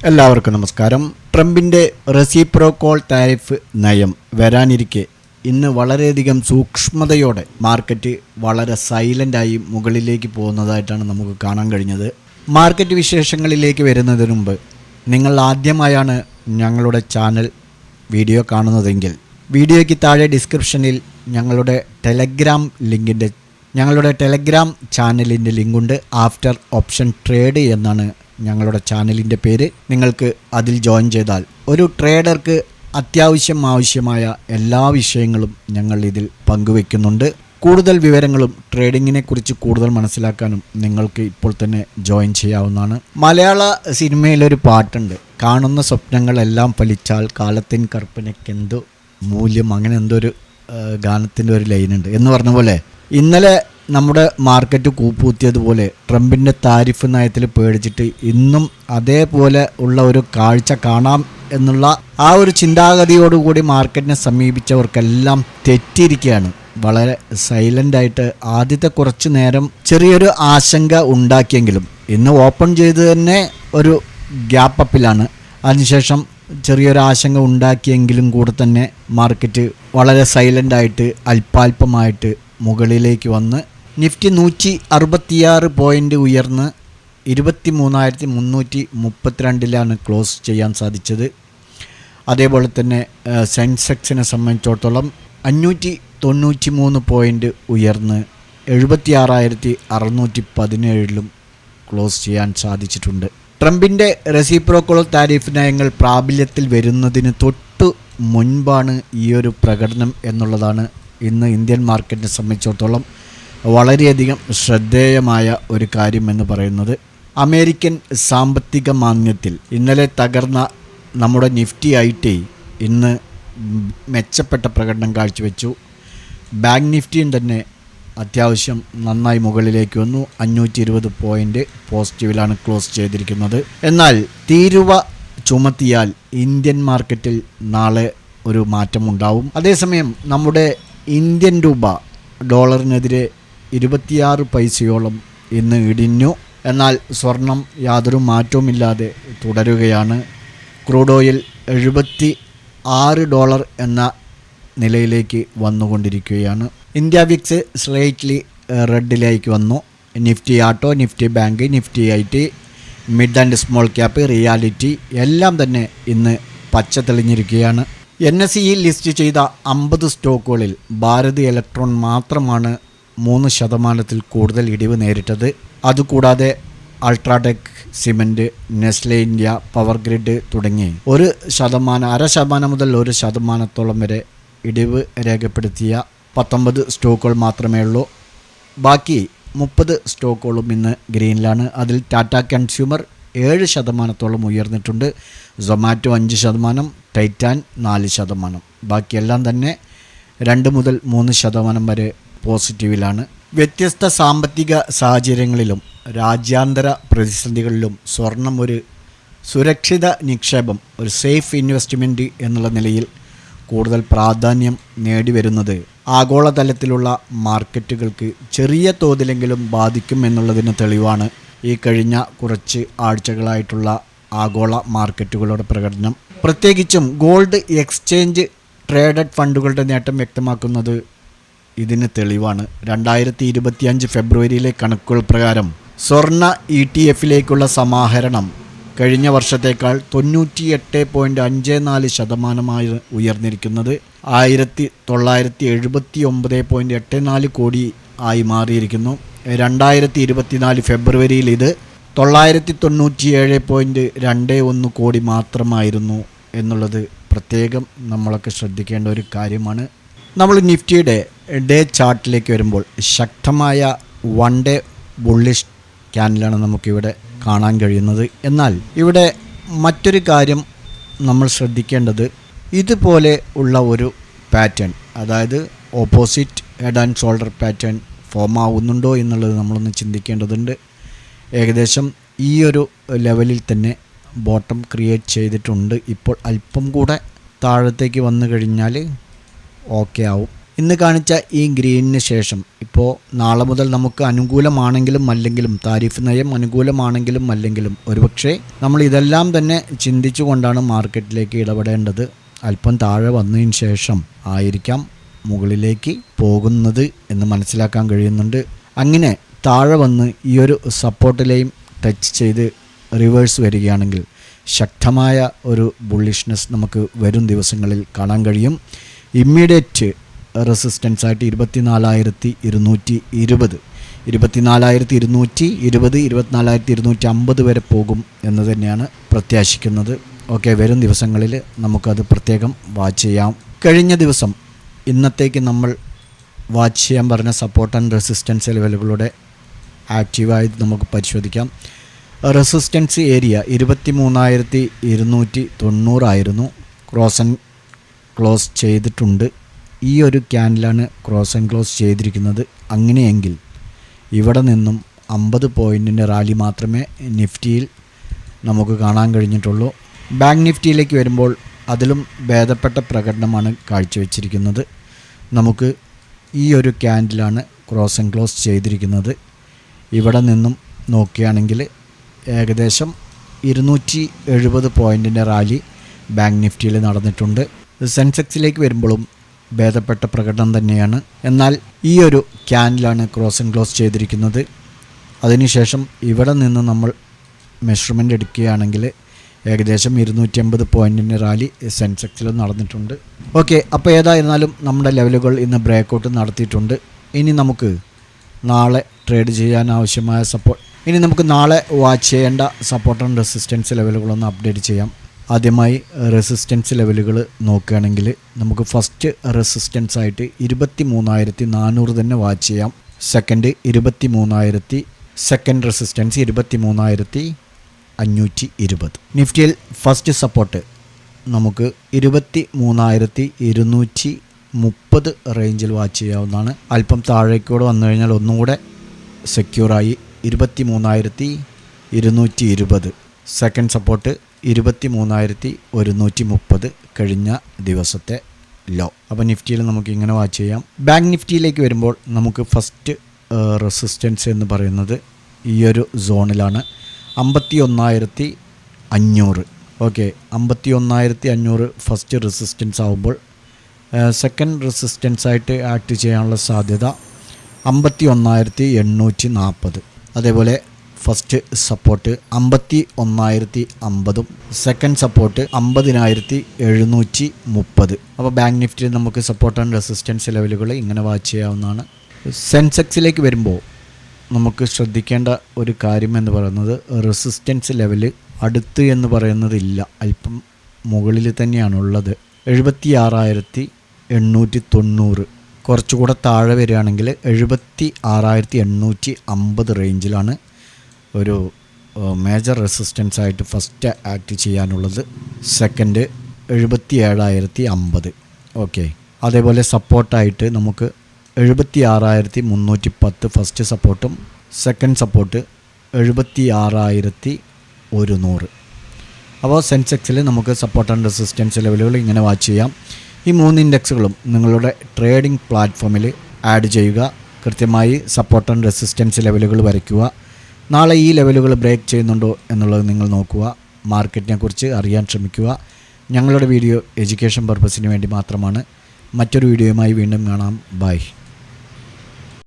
എല്ലാവർക്കും നമസ്കാരം. ട്രംപിൻ്റെ റെസിപ്രോക്കൽ താരിഫ് നയം വരാനിരിക്കെ ഇന്ന് വളരെയധികം സൂക്ഷ്മതയോടെ മാർക്കറ്റ് വളരെ സൈലൻ്റായി മുകളിലേക്ക് പോകുന്നതായിട്ടാണ് നമുക്ക് കാണാൻ കഴിഞ്ഞത്. മാർക്കറ്റ് വിശേഷങ്ങളിലേക്ക് വരുന്നതിന് മുമ്പ് നിങ്ങൾ ആദ്യമായാണ് ഞങ്ങളുടെ ചാനൽ വീഡിയോ കാണുന്നതെങ്കിൽ വീഡിയോയ്ക്ക് താഴെ ഡിസ്ക്രിപ്ഷനിൽ ഞങ്ങളുടെ ടെലഗ്രാം ചാനലിൻ്റെ ലിങ്കുണ്ട്. ആഫ്റ്റർ ഓപ്ഷൻ ട്രേഡ് എന്നാണ് ഞങ്ങളുടെ ചാനലിൻ്റെ പേര്. നിങ്ങൾക്ക് അതിൽ ജോയിൻ ചെയ്താൽ ഒരു ട്രേഡർക്ക് ആവശ്യമായ എല്ലാ വിഷയങ്ങളും ഞങ്ങൾ ഇതിൽ പങ്കുവെക്കുന്നുണ്ട്. കൂടുതൽ വിവരങ്ങളും ട്രേഡിങ്ങിനെക്കുറിച്ച് കൂടുതൽ മനസ്സിലാക്കാനും നിങ്ങൾക്ക് ഇപ്പോൾ തന്നെ ജോയിൻ ചെയ്യാവുന്നതാണ്. മലയാള സിനിമയിലൊരു പാട്ടുണ്ട്, കാണുന്ന സ്വപ്നങ്ങളെല്ലാം ഫലിച്ചാൽ കാലത്തിൻ കற்பനയ്ക്കെന്തു മൂല്യം, അങ്ങനെ എന്തോ ഒരു ഗാനത്തിൻ്റെ ഒരു ലൈനുണ്ട് എന്ന് പറഞ്ഞ പോലെ ഇന്നലെ നമ്മുടെ മാർക്കറ്റ് കൂപ്പുകുത്തിയതുപോലെ ട്രംപിൻ്റെ താരിഫ് നയത്തിൽ പേടിച്ചിട്ട് ഇന്നും അതേപോലെ ഉള്ള ഒരു കാഴ്ച കാണാം എന്നുള്ള ആ ഒരു ചിന്താഗതിയോടുകൂടി മാർക്കറ്റിനെ സമീപിച്ചവർക്കെല്ലാം തെറ്റിയിരിക്കുകയാണ്. വളരെ സൈലൻ്റായിട്ട് ആദ്യത്തെ കുറച്ച് നേരം ചെറിയൊരു ആശങ്ക ഉണ്ടാക്കിയെങ്കിലും ഇന്ന് ഓപ്പൺ ചെയ്ത് തന്നെ ഒരു ഗ്യാപ്പ് അപ്പിലാണ്. അതിനുശേഷം ചെറിയൊരു ആശങ്ക ഉണ്ടാക്കിയെങ്കിലും കൂടെ തന്നെ മാർക്കറ്റ് വളരെ സൈലൻ്റായിട്ട് അല്പാൽപമായിട്ട് മുകളിലേക്ക് വന്ന് നിഫ്റ്റി 166 പോയിൻ്റ് ഉയർന്ന് 23,332 ക്ലോസ് ചെയ്യാൻ സാധിച്ചത്. അതേപോലെ തന്നെ സെൻസെക്സിനെ സംബന്ധിച്ചിടത്തോളം 593 പോയിൻ്റ് ഉയർന്ന് 76,617 ക്ലോസ് ചെയ്യാൻ സാധിച്ചിട്ടുണ്ട്. ട്രംപിൻ്റെ റെസിപ്രോക്കൽ താരിഫ് നയങ്ങൾ പ്രാബല്യത്തിൽ വരുന്നതിന് തൊട്ട് മുൻപാണ് ഈ ഒരു പ്രകടനം എന്നുള്ളതാണ് ഇന്ന് ഇന്ത്യൻ മാർക്കറ്റിനെ സംബന്ധിച്ചിടത്തോളം വളരെയധികം ശ്രദ്ധേയമായ ഒരു കാര്യം എന്ന് പറയുന്നത്. അമേരിക്കൻ സാമ്പത്തിക മാന്ദ്യത്തിൽ ഇന്നലെ തകർന്ന നമ്മുടെ നിഫ്റ്റി ഐടി ഇന്ന് മെച്ചപ്പെട്ട പ്രകടനം കാഴ്ചവെച്ചു. ബാങ്ക് നിഫ്റ്റിയും തന്നെ അത്യാവശ്യം നന്നായി മുകളിലേക്ക് വന്നു. 520 പോയിൻ്റ് പോസിറ്റീവിലാണ് ക്ലോസ് ചെയ്തിരിക്കുന്നത്. എന്നാൽ തീരുവ ചുമത്തിയാൽ ഇന്ത്യൻ മാർക്കറ്റിൽ നാളെ ഒരു മാറ്റമുണ്ടാവും. അതേസമയം നമ്മുടെ ഇന്ത്യൻ രൂപ ഡോളറിനെതിരെ 26 പൈസയോളം ഇന്ന് ഇടിഞ്ഞു. എന്നാൽ സ്വർണം യാതൊരു മാറ്റവുമില്ലാതെ തുടരുകയാണ്. ക്രൂഡ് ഓയിൽ $76 എന്ന നിലയിലേക്ക് വന്നുകൊണ്ടിരിക്കുകയാണ്. ഇന്ത്യ വിക്സ് സ്ലൈറ്റ്ലി റെഡിലേക്ക് വന്നു. നിഫ്റ്റി ആട്ടോ, Nifty bank, Nifty IT, mid and small cap, reality എല്ലാം തന്നെ ഇന്ന് പച്ച തെളിഞ്ഞിരിക്കുകയാണ്. NSE ലിസ്റ്റ് ചെയ്ത 50 സ്റ്റോക്കുകളിൽ ഭാരത് ഇലക്ട്രോൺ മാത്രമാണ് 3% കൂടുതൽ ഇടിവ് നേരിട്ടത്. അതുകൂടാതെ UltraTech cement, Nestle India, power grid തുടങ്ങി 1%, 0.5% മുതൽ 1% വരെ ഇടിവ് രേഖപ്പെടുത്തിയ 19 സ്റ്റോക്കുകൾ മാത്രമേ ഉള്ളൂ. ബാക്കി 30 സ്റ്റോക്കുകളും ഇന്ന് ഗ്രീനിലാണ്. അതിൽ ടാറ്റ കൺസ്യൂമർ 7% ഉയർന്നിട്ടുണ്ട്, സൊമാറ്റോ 5%, ടൈറ്റാൻ 4%. ബാക്കിയെല്ലാം തന്നെ 2 മുതൽ 3% വരെ പോസിറ്റീവിലാണ്. വ്യത്യസ്ത സാമ്പത്തിക സാഹചര്യങ്ങളിലും രാജ്യാന്തര പ്രതിസന്ധികളിലും സ്വർണം ഒരു സുരക്ഷിത നിക്ഷേപം, ഒരു സേഫ് ഇൻവെസ്റ്റ്മെൻറ്റ് എന്നുള്ള നിലയിൽ കൂടുതൽ പ്രാധാന്യം നേടിവരുന്നത് ആഗോളതലത്തിലുള്ള മാർക്കറ്റുകൾക്ക് ചെറിയ തോതിലെങ്കിലും ബാധിക്കും എന്നുള്ളതിന് തെളിവാണ് ഈ കഴിഞ്ഞ കുറച്ച് ആഴ്ചകളായിട്ടുള്ള ആഗോള മാർക്കറ്റുകളുടെ പ്രകടനം. പ്രത്യേകിച്ചും ഗോൾഡ് എക്സ്ചേഞ്ച് ട്രേഡഡ് ഫണ്ടുകളുടെ നേട്ടം വ്യക്തമാക്കുന്നത് ഇതിന് തെളിവാണ്. 2025 ഫെബ്രുവരിയിലെ കണക്കുകൾ പ്രകാരം സ്വർണ്ണ ETF സമാഹരണം കഴിഞ്ഞ വർഷത്തേക്കാൾ 98.54% ഉയർന്നിരിക്കുന്നത്. 1979.84 കോടി ആയി മാറിയിരിക്കുന്നു. 2024 ഫെബ്രുവരിയിൽ ഇത് 997.21 കോടി മാത്രമായിരുന്നു എന്നുള്ളത് പ്രത്യേകം നമ്മളൊക്കെ ശ്രദ്ധിക്കേണ്ട ഒരു കാര്യമാണ്. നമ്മൾ നിഫ്റ്റിയുടെ ഡേ ചാർട്ടിലേക്ക് വരുമ്പോൾ ശക്തമായ 1 ഡേ ബുള്ളിഷ് ക്യാൻഡിലാണ് നമുക്കിവിടെ കാണാൻ കഴിയുന്നത്. എന്നാൽ ഇവിടെ മറ്റൊരു കാര്യം നമ്മൾ ശ്രദ്ധിക്കേണ്ടത്, ഇതുപോലെ ഉള്ള ഒരു പാറ്റേൺ, അതായത് opposite head and shoulder pattern form ആവുന്നുണ്ടോ എന്നുള്ളത് നമ്മളൊന്ന് ചിന്തിക്കേണ്ടതുണ്ട്. ഏകദേശം ഈ ഒരു ലെവലിൽ തന്നെ ബോട്ടം ക്രിയേറ്റ് ചെയ്തിട്ടുണ്ട്. ഇപ്പോൾ അല്പം കൂടെ താഴത്തേക്ക് വന്നു കഴിഞ്ഞാൽ ഓക്കെ ആവും. ഇന്ന് കാണിച്ച ഈ ഗ്രീനിന് ശേഷം ഇപ്പോൾ നാളെ മുതൽ നമുക്ക് അനുകൂലമാണെങ്കിലും അല്ലെങ്കിലും താരിഫ് നയം അനുകൂലമാണെങ്കിലും അല്ലെങ്കിലും ഒരുപക്ഷെ നമ്മൾ ഇതെല്ലാം തന്നെ ചിന്തിച്ചുകൊണ്ടാണ് മാർക്കറ്റിലേക്ക് ഇടപെടേണ്ടത്. അല്പം താഴെ വന്നതിന് ശേഷം ആയിരിക്കാം മുകളിലേക്ക് പോകുന്നത് എന്ന് മനസ്സിലാക്കാൻ കഴിയുന്നുണ്ട്. അങ്ങനെ താഴെ വന്ന് ഈ ഒരു സപ്പോർട്ടിലെയും ടച്ച് ചെയ്ത് റിവേഴ്സ് വരികയാണെങ്കിൽ ശക്തമായ ഒരു ബുള്ളിഷ്നെസ് നമുക്ക് വരും ദിവസങ്ങളിൽ കാണാൻ കഴിയും. ഇമ്മീഡിയറ്റ് റെസിസ്റ്റൻസ് ആയിട്ട് 24,220 24,250 വരെ പോകും എന്ന് തന്നെയാണ് പ്രത്യാശിക്കുന്നത്. ഓക്കെ, വരും ദിവസങ്ങളിൽ നമുക്കത് പ്രത്യേകം വാച്ച് ചെയ്യാം. കഴിഞ്ഞ ദിവസം ഇന്നത്തേക്ക് നമ്മൾ വാച്ച് ചെയ്യാൻ പറഞ്ഞ സപ്പോർട്ട് ആൻഡ് റെസിസ്റ്റൻസ് ലെവലുകളുടെ ആക്റ്റീവായി നമുക്ക് പരിശോധിക്കാം. റെസിസ്റ്റൻസ് ഏരിയ 23,290 ആയിരുന്നു. ക്ലോസ് ചെയ്തിട്ടുണ്ട്. ഈ ഒരു ക്യാൻഡിലാണ് ക്ലോസ് ചെയ്തിരിക്കുന്നത്. അങ്ങനെയെങ്കിൽ ഇവിടെ നിന്നും 50 പോയിൻറ്റിൻ്റെ റാലി മാത്രമേ നിഫ്റ്റിയിൽ നമുക്ക് കാണാൻ കഴിഞ്ഞിട്ടുള്ളൂ. ബാങ്ക് നിഫ്റ്റിയിലേക്ക് വരുമ്പോൾ അതിലും ഭേദപ്പെട്ട പ്രകടനമാണ് കാഴ്ചവെച്ചിരിക്കുന്നത്. നമുക്ക് ഈ ഒരു ക്യാൻഡിലാണ് ക്ലോസ് ചെയ്തിരിക്കുന്നത്. ഇവിടെ നിന്നും നോക്കുകയാണെങ്കിൽ ഏകദേശം 270 പോയിൻറ്റിൻ്റെ റാലി ബാങ്ക് നിഫ്റ്റിയിൽ നടന്നിട്ടുണ്ട്. സെൻസെക്സിലേക്ക് വരുമ്പോഴും ഭേദപ്പെട്ട പ്രകടനം തന്നെയാണ്. എന്നാൽ ഈ ഒരു ക്യാൻഡിലാണ് ക്ലോസ് ചെയ്തിരിക്കുന്നത്. അതിനുശേഷം ഇവിടെ നിന്ന് നമ്മൾ മെഷർമെൻ്റ് എടുക്കുകയാണെങ്കിൽ ഏകദേശം 250 പോയിൻറ്റിൻ്റെ റാലി സെൻസെക്സിലും നടന്നിട്ടുണ്ട്. ഓക്കെ, അപ്പോൾ ഏതായിരുന്നാലും നമ്മുടെ ലെവലുകൾ ഇന്ന് ബ്രേക്കൗട്ട് നടത്തിയിട്ടുണ്ട്. ഇനി നമുക്ക് നാളെ ട്രേഡ് ചെയ്യാൻ ആവശ്യമായ നാളെ വാച്ച് ചെയ്യേണ്ട സപ്പോർട്ട് ആൻഡ് റെസിസ്റ്റൻസ് ലെവലുകളൊന്ന് അപ്ഡേറ്റ് ചെയ്യാം. ആദ്യമായി റെസിസ്റ്റൻസ് ലെവലുകൾ നോക്കുകയാണെങ്കിൽ നമുക്ക് ഫസ്റ്റ് റെസിസ്റ്റൻസ് ആയിട്ട് 23,400 തന്നെ വാച്ച് ചെയ്യാം. Second resistance 23,520. നിഫ്റ്റിയിൽ ഫസ്റ്റ് സപ്പോർട്ട് നമുക്ക് 23,230 റേഞ്ചിൽ വാച്ച് ചെയ്യാവുന്നതാണ്. അല്പം താഴേക്കൂടെ വന്നു കഴിഞ്ഞാൽ ഒന്നും കൂടെ സെക്യൂറായി 23,220. സെക്കൻഡ് സപ്പോർട്ട് 23,130 കഴിഞ്ഞ ദിവസത്തെ ലോ. അപ്പോൾ നിഫ്റ്റിയിൽ നമുക്ക് ഇങ്ങനെ വാച്ച് ചെയ്യാം. ബാങ്ക് നിഫ്റ്റിയിലേക്ക് വരുമ്പോൾ നമുക്ക് ഫസ്റ്റ് റെസിസ്റ്റൻസ് എന്ന് പറയുന്നത് ഈ ഒരു സോണിലാണ് 51,500. ഓക്കെ, 51,500 ഫസ്റ്റ് റെസിസ്റ്റൻസ് ആകുമ്പോൾ സെക്കൻഡ് റെസിസ്റ്റൻസ് ആയിട്ട് ആക്ട് ചെയ്യാനുള്ള സാധ്യത 51,840. അതേപോലെ ഫസ്റ്റ് സപ്പോർട്ട് 51,050, സെക്കൻഡ് സപ്പോർട്ട് 50,730. അപ്പോൾ ബാങ്ക് നിഫ്റ്റിയിൽ നമുക്ക് സപ്പോർട്ട് ആൻഡ് റെസിസ്റ്റൻസ് ലെവലുകൾ ഇങ്ങനെ വാച്ച് ചെയ്യാവുന്നതാണ്. സെൻസെക്സിലേക്ക് വരുമ്പോൾ നമുക്ക് ശ്രദ്ധിക്കേണ്ട ഒരു കാര്യം എന്ന് പറയുന്നത് റെസിസ്റ്റൻസ് ലെവൽ അടുത്ത് എന്ന് പറയുന്നതില്ല, അല്പം മുകളിൽ തന്നെയാണുള്ളത്. 76,890. കുറച്ചുകൂടെ താഴെ വരികയാണെങ്കിൽ 76,850 റേഞ്ചിലാണ് ഒരു മേജർ റെസിസ്റ്റൻസ് ആയിട്ട് ഫസ്റ്റ് ആക്ട് ചെയ്യാനുള്ളത്. സെക്കൻഡ് 77,050. ഓക്കെ, അതേപോലെ സപ്പോർട്ടായിട്ട് നമുക്ക് 76,310 ഫസ്റ്റ് സപ്പോർട്ടും സെക്കൻഡ് സപ്പോർട്ട് 76,100. അപ്പോൾ സെൻസെക്സിൽ നമുക്ക് സപ്പോർട്ട് ആൻഡ് റെസിസ്റ്റൻസ് ലെവലുകൾ ഇങ്ങനെ വാച്ച് ചെയ്യാം. ഈ 3 ഇൻഡെക്സുകളും നിങ്ങളുടെ ട്രേഡിംഗ് പ്ലാറ്റ്ഫോമിൽ ആഡ് ചെയ്യുക. കൃത്യമായി സപ്പോർട്ട് ആൻഡ് റെസിസ്റ്റൻസ് ലെവലുകൾ വരയ്ക്കുക. നാളെ ഈ ലെവലുകൾ ബ്രേക്ക് ചെയ്യുന്നുണ്ടോ എന്നുള്ളത് നിങ്ങൾ നോക്കുക. മാർക്കറ്റിനെ കുറിച്ച് അറിയാൻ ശ്രമിക്കുക. ഞങ്ങളുടെ വീഡിയോ എഡ്യൂക്കേഷൻ പർപ്പസിന് വേണ്ടി മാത്രമാണ്. മറ്റൊരു വീഡിയോയുമായി വീണ്ടും കാണാം. ബൈ.